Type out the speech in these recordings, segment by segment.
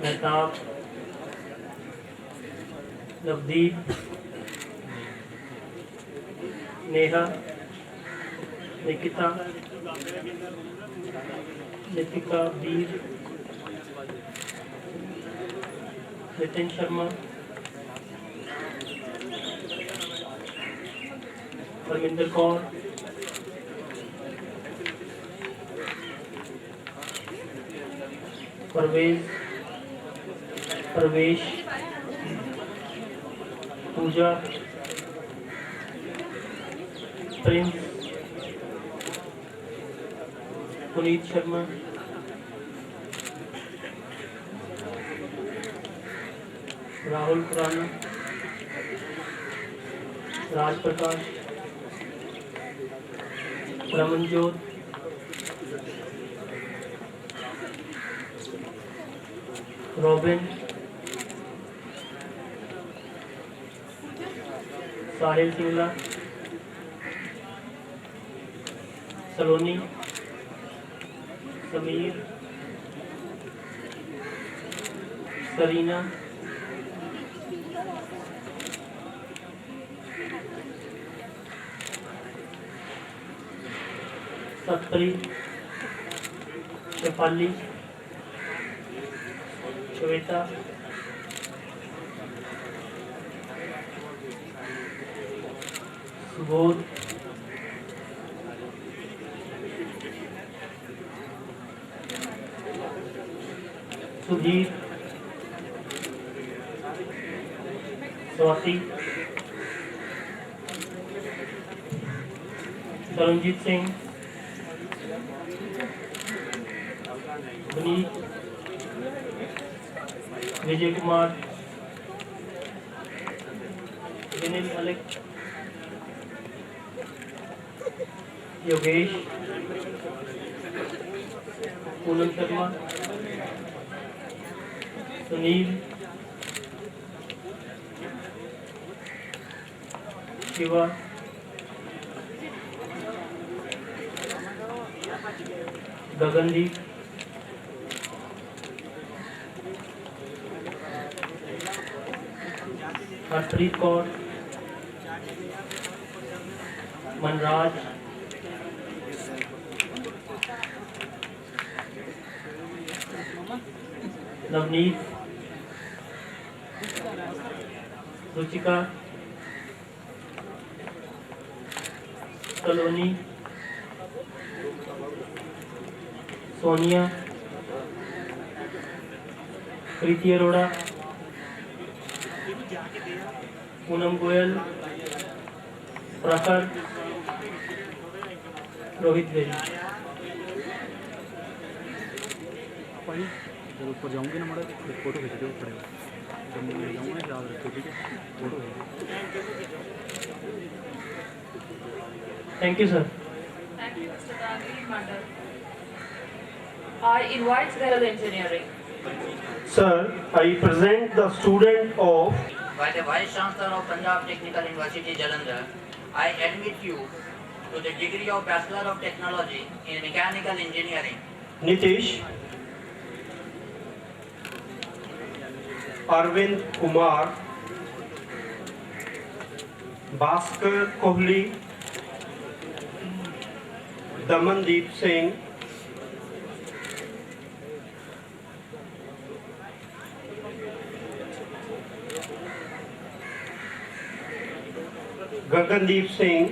मेहताब, नवदीप, नेहा, निकिता, नितिका, वीर, नितिन शर्मा, परमिंदर कौर, परवेज, प्रवेश, पूजा, Prince, Puneet Sharma, Rahul Khurana, Raj Prakash, Ramanjot, robin, साहिल सिंगला, सलोनी, Sameer, Serena, Satpreet, Shefali, Shweta, Subodh, Sudhir, Swati, Taranjit Singh, Puneet, Vijay Kumar, विनिल Malik, Yogesh, Poonam Sharma, Sunil, Shiva, Gagandeep, Harpreet Kaur, Manraj, Navneet, Ruchika, सलोनी, सोनिया, प्रीति अरोड़ा, पूनम गोयल, प्रखर, Rohit berry. जब ऊपर जाऊंगी ना मेरा तो फोटो खींच दो पड़ेगा। जब मैं जाऊंगा ना याद रखो, ठीक है? फोटो खींच। Thank you sir. Thank you, Mr. Tanvi Mandal. I invite Zahral Engineering. Sir, I present the student of By the Vice Chancellor of Punjab Technical University, Jalandhar, I admit you to the degree of Bachelor of Technology in Mechanical Engineering. Nitish, Arvind Kumar, Bhaskar Kohli, Damandeep Singh, Gagandeep Singh,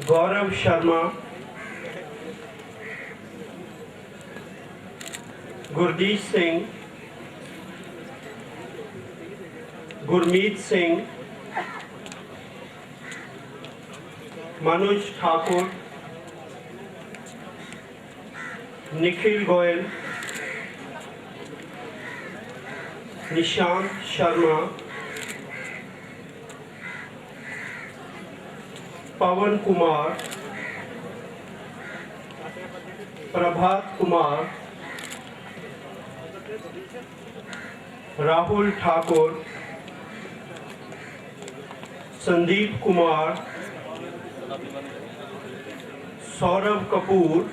Gaurav Sharma, Gurdeep Singh, Gurmeet Singh, Manoj Thakur, Nikhil Goyal, Nishant Sharma, Pawan Kumar, Prabhat Kumar, Rahul Thakur, Sandeep Kumar, Saurav Kapoor,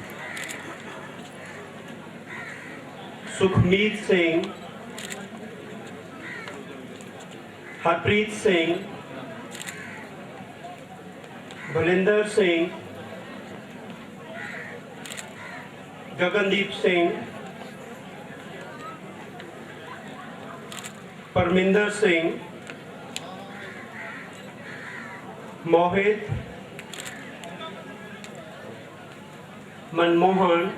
Sukhmeet Singh, Harpreet Singh, Balinder Singh, Gagandeep Singh, Parminder Singh, Mohit, Manmohan,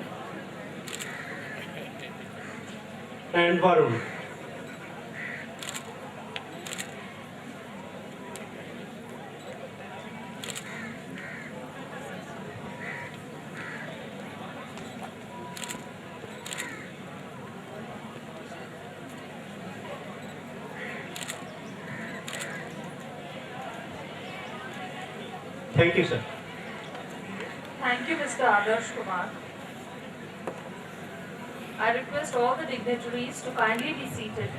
and Varun. Thank you, sir. Thank you, Mr. Adarsh Kumar. I request all the dignitaries to kindly be seated.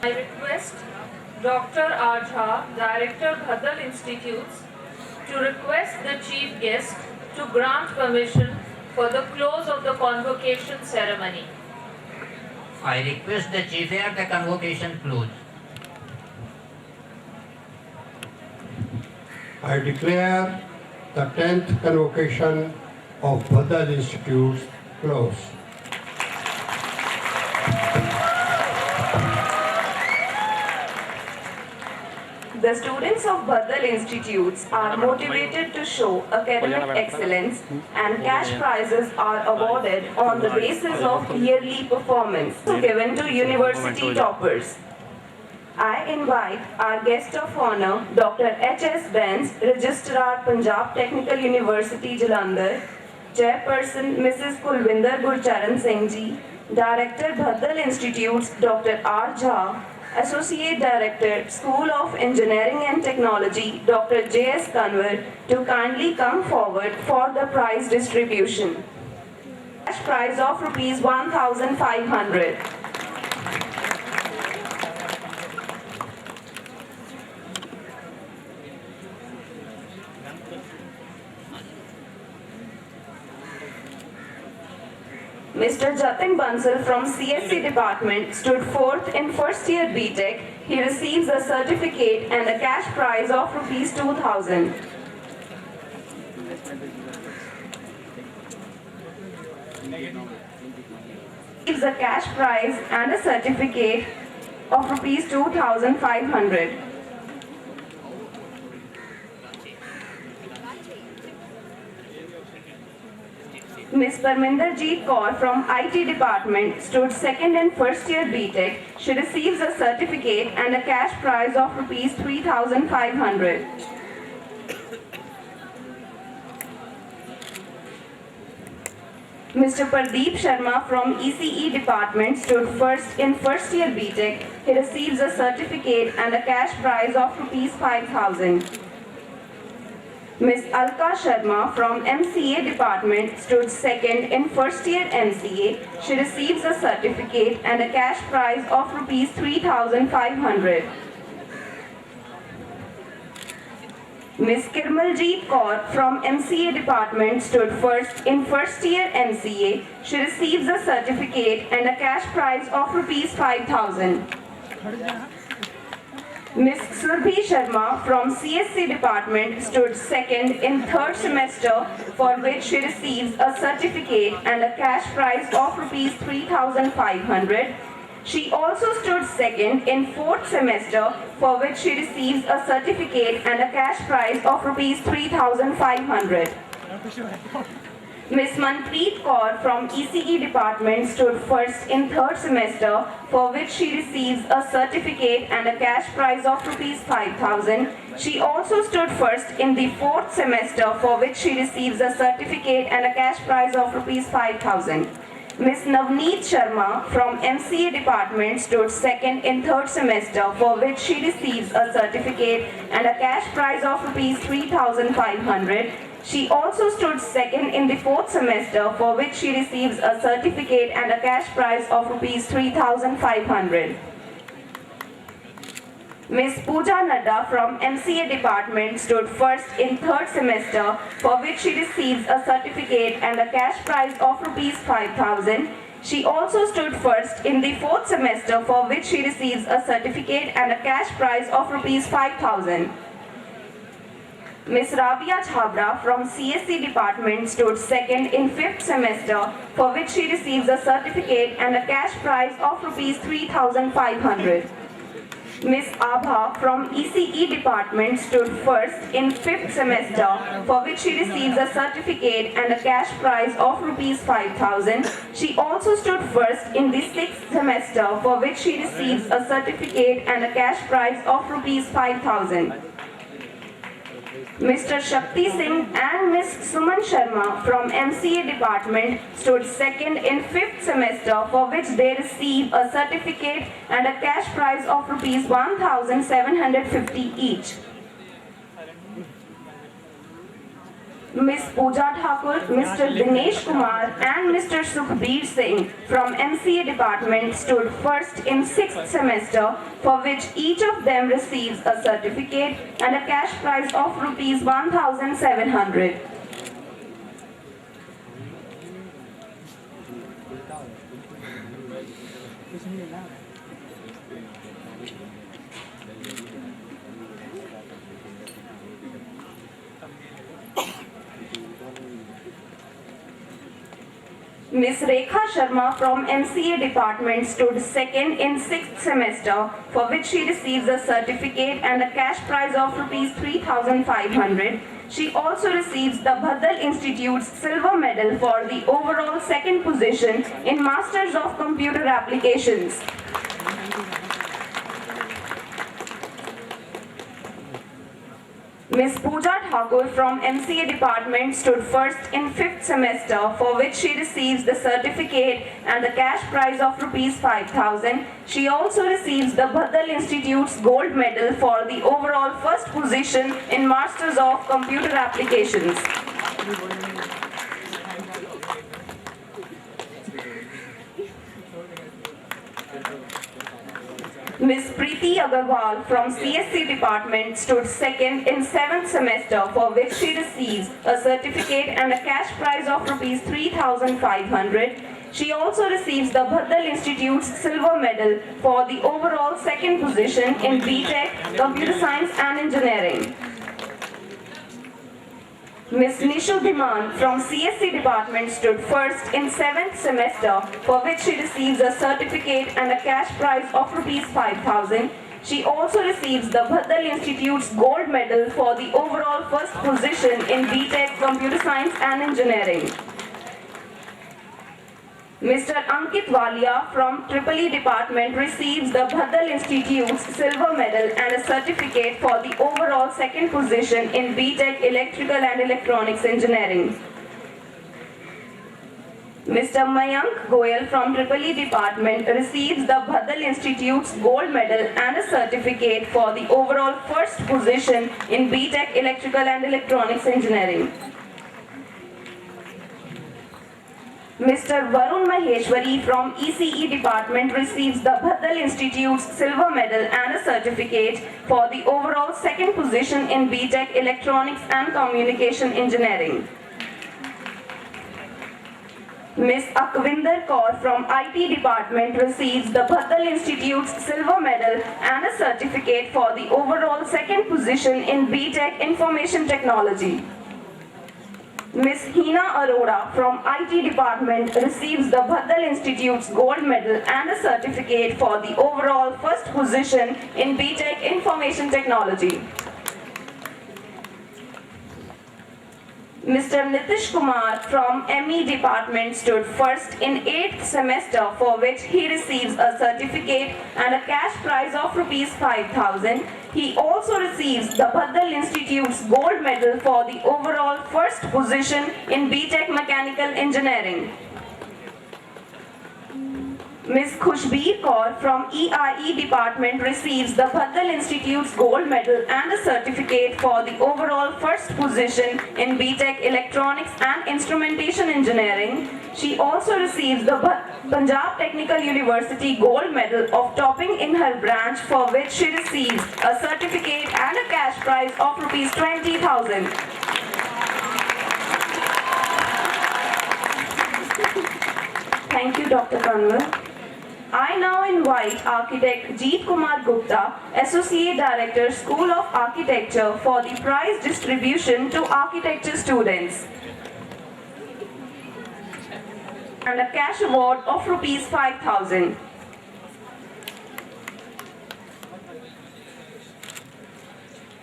I request Dr. R. Jha, Director, Bhadal Institutes, to request the Chief Guest to grant permission for the close of the convocation ceremony. I request the Chief Air the convocation close. I declare the 10th convocation of Bhadal Institutes closed. The students of Bhadal Institutes are motivated to show academic excellence, and cash prizes are awarded on the basis of yearly performance given to university toppers. I invite our guest of honor, Dr. H.S. Benz, Registrar, Punjab Technical University, Jalandhar, Chairperson Mrs. Kulwinder Gurcharan Singh Ji, Director, Bhadal Institutes, Dr. R. Jha, Associate Director, School of Engineering and Technology, Dr. J.S. Kanwar, to kindly come forward for the prize distribution. Cash prize of Rs 1,500. Mr. Jatin Bansal from CSC department stood fourth in first year BTech. He receives a certificate and a cash prize of Rs 2,000. Receives a cash prize and a certificate of Rs 2,500. Ms. Parminderjeet Kaur from IT department stood second in first year BTech. She receives a certificate and a cash prize of Rs 3,500. Mr. Pardeep Sharma from ECE department stood first in first year BTech. He receives a certificate and a cash prize of Rs 5,000. Ms. Alka Sharma from MCA department stood second in first year MCA. She receives a certificate and a cash prize of Rs 3,500. Ms. Kirmaljeet Kaur from MCA department stood first in first year MCA. She receives a certificate and a cash prize of Rs 5,000. Ms. Surbhi Sharma from CSC department stood second in third semester, for which she receives a certificate and a cash prize of Rs 3,500. She also stood second in fourth semester, for which she receives a certificate and a cash prize of Rs 3,500. Ms. Manpreet Kaur from ECE department stood first in third semester, for which she receives a certificate and a cash prize of Rs 5,000. She also stood first in the fourth semester, for which she receives a certificate and a cash prize of Rs 5,000. Ms. Navneet Sharma from MCA department stood second in third semester, for which she receives a certificate and a cash prize of Rs 3,500. She also stood second in the 4th semester, for which she receives a certificate and a cash prize of rupees 3,500. Ms. Pooja Nadda from MCA department stood first in 3rd semester, for which she receives a certificate and a cash prize of rupees 5,000. She also stood first in the 4th semester, for which she receives a certificate and a cash prize of rupees 5,000. Ms. Rabia Chhabra from CSC department stood second in 5th semester, for which she receives a certificate and a cash prize of rupees 3,500. Ms. Abha from ECE department stood first in 5th semester, for which she receives a certificate and a cash prize of rupees 5,000. She also stood first in the 6th semester, for which she receives a certificate and a cash prize of rupees 5,000. Mr. Shakti Singh and Ms. Suman Sharma from MCA department stood second in 5th semester, for which they receive a certificate and a cash prize of rupees 1,750 each. Ms. Pooja Thakur, Mr. Dinesh Kumar and Mr. Sukhbir Singh from MCA department stood first in 6th semester, for which each of them receives a certificate and a cash prize of rupees 1,700. Ms. Rekha Sharma from MCA department stood second in 6th semester, for which she receives a certificate and a cash prize of rupees 3,500. She also receives the Bhaddal Institute's silver medal for the overall second position in Masters of Computer Applications. Ms. Pooja Thakur from MCA department stood first in 5th semester, for which she receives the certificate and the cash prize of rupees 5,000. She also receives the Bhaddal Institute's gold medal for the overall first position in Masters of Computer Applications. Ms. Preeti Agarwal from CSC department stood second in 7th semester, for which she receives a certificate and a cash prize of rupees 3,500. She also receives the Bhaddal Institute's silver medal for the overall second position in BTech, Computer Science and Engineering. Ms. Nishu Dhiman from CSC department stood first in 7th semester, for which she receives a certificate and a cash prize of rupees 5,000. She also receives the Bhaddal Institute's gold medal for the overall first position in BTech, Computer Science and Engineering. Mr. Ankit Walia from EEE department receives the Bhaddal Institute's silver medal and a certificate for the overall second position in BTech Electrical and Electronics Engineering. Mr. Mayank Goyal from EEE department receives the Bhaddal Institute's gold medal and a certificate for the overall first position in BTech Electrical and Electronics Engineering. Mr. Varun Maheshwari from ECE department receives the Bhaddal Institute's silver medal and a certificate for the overall second position in BTech Electronics and Communication Engineering. Ms. Akvinder Kaur from IT department receives the Bhaddal Institute's silver medal and a certificate for the overall second position in BTech Information Technology. Ms. Hina Arora from IT department receives the Bhaddal Institute's gold medal and a certificate for the overall first position in BTech Information Technology. Mr. Nitish Kumar from ME department stood first in 8th semester, for which he receives a certificate and a cash prize of rupees 5,000. He also receives the Bhaddal Institute's gold medal for the overall first position in BTech Mechanical Engineering. Ms. Khushbir Kaur from EIE department receives the Bhaddal Institute's gold medal and a certificate for the overall first position in BTech Electronics and Instrumentation Engineering. She also receives the Punjab Technical University gold medal of topping in her branch, for which she receives a certificate and a cash prize of rupees 20,000. Thank you, Dr. Kanwal. I now invite architect Jeet Kumar Gupta, Associate Director, School of Architecture, for the prize distribution to architecture students and a cash award of rupees 5,000.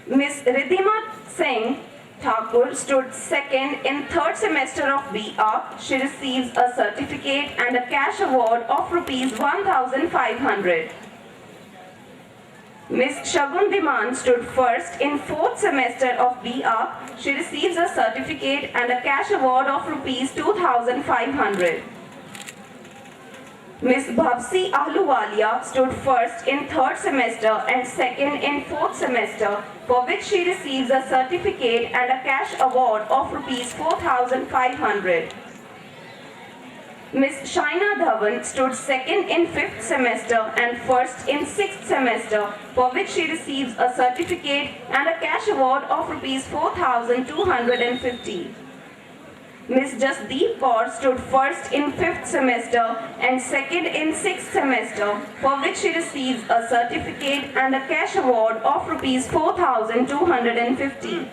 Ms. Ridhima Singh Thakur stood second in third semester of BA. She receives a certificate and a cash award of rupees 1,500. Ms. Shagun Diman stood first in fourth semester of BA. She receives a certificate and a cash award of rupees 2,500. Ms. Bhavsi Ahluwalia stood first in third semester and second in fourth semester, for which she receives a certificate and a cash award of rupees 4,500. Ms. Shaina Dhawan stood second in fifth semester and first in sixth semester, for which she receives a certificate and a cash award of rupees 4,250. Ms. Jasdeep Kaur stood first in fifth semester and second in sixth semester, for which she receives a certificate and a cash award of rupees 4,250.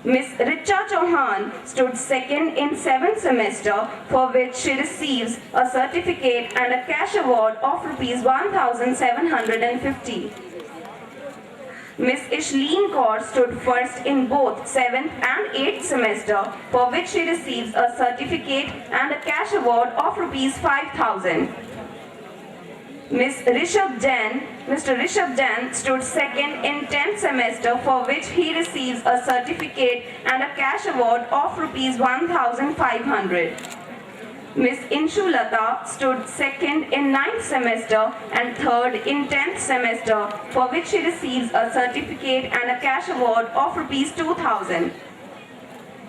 Ms. Richa Chauhan stood second in seventh semester, for which she receives a certificate and a cash award of rupees 1,750. Ms. Ishleen Kaur stood first in both 7th and 8th semester, for which she receives a certificate and a cash award of rupees 5,000. Ms. Rishabh Jain, Mr. Rishabh Jain stood second in 10th semester, for which he receives a certificate and a cash award of rupees 1,500. Ms. Inshu Lata stood second in 9th semester and third in 10th semester, for which she receives a certificate and a cash award of rupees 2,000.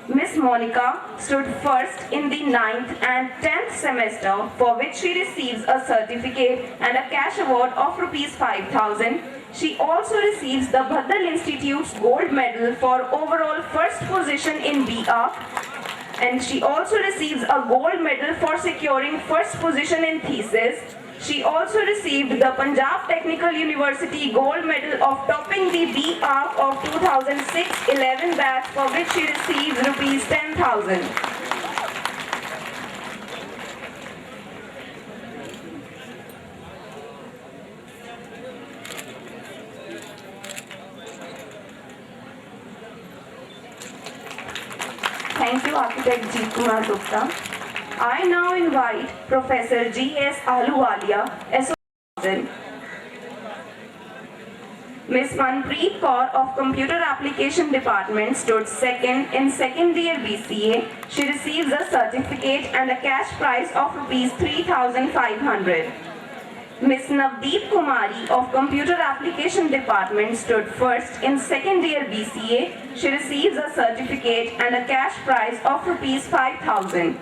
Ms. Monica stood first in the 9th and 10th semester, for which she receives a certificate and a cash award of rupees 5,000. She also receives the Bhaddal Institute's gold medal for overall first position in BA. And she also receives a gold medal for securing first position in thesis. She also received the Punjab Technical University gold medal of topping the BA of 2006-11 batch, for which she receives rupees 10,000. Thank you, Architect Jeet Kumar Gupta. I now invite Professor G.S. Ahluwalia, Associate. Ms. Manpreet Kaur of Computer Application Department stood second in second year BCA. She receives a certificate and a cash prize of rupees 3,500. Ms. Navdeep Kumari of Computer Application Department stood first in second year BCA. She receives a certificate and a cash prize of rupees 5,000.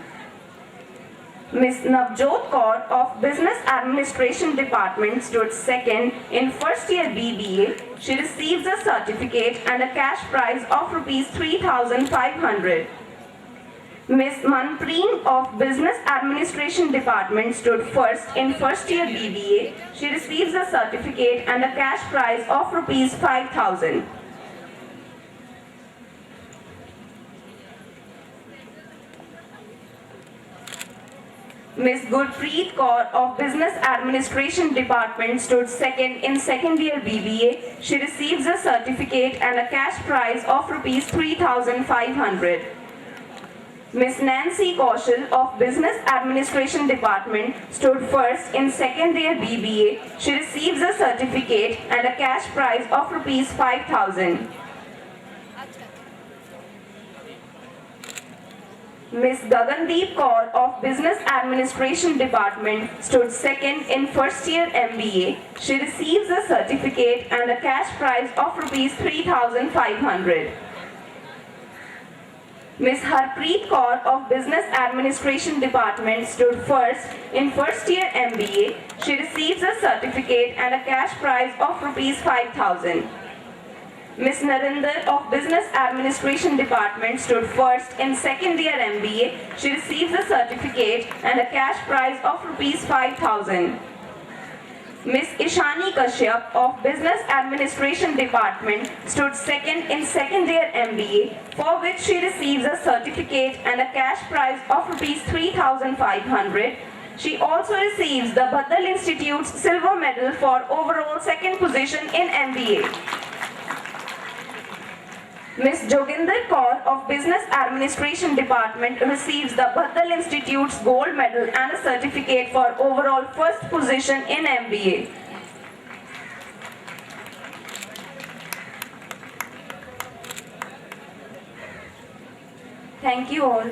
Ms. Navjot Kaur of Business Administration Department stood second in first year BBA. She receives a certificate and a cash prize of rupees 3,500. Ms. Manpreen of Business Administration Department stood first in first year BBA. She receives a certificate and a cash prize of rupees 5,000. Ms. Gurpreet Kaur of Business Administration Department stood second in second year BBA. She receives a certificate and a cash prize of rupees 3,500. Ms. Nancy Kaushal of Business Administration Department stood first in second year BBA. She receives a certificate and a cash prize of rupees 5,000. Ms. Gagandeep Kaur of Business Administration Department stood second in first year MBA. She receives a certificate and a cash prize of rupees 3,500. Ms. Harpreet Kaur of Business Administration Department stood first in first year MBA. She receives a certificate and a cash prize of rupees 5,000. Ms. Narinder of Business Administration Department stood first in second year MBA. She receives a certificate and a cash prize of rupees 5,000. Ms. Ishani Kashyap of Business Administration Department stood second in second year MBA, for which she receives a certificate and a cash prize of rupees 3,500. She also receives the Badal Institute's silver medal for overall second position in MBA. Ms. Joginder Kaur of Business Administration Department receives the Badal Institute's gold medal and a certificate for overall first position in MBA. Thank you all.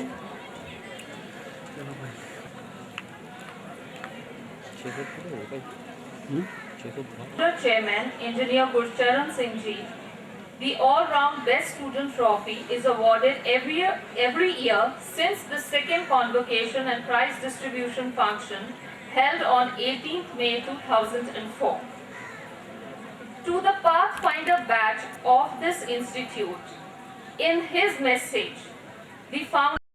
Chairman, Engineer Gurcharan Singh Ji, the all-round Best Student Trophy is awarded every year since the second convocation and prize distribution function held on 18th May 2004. To the Pathfinder batch of this institute, in his message, the founder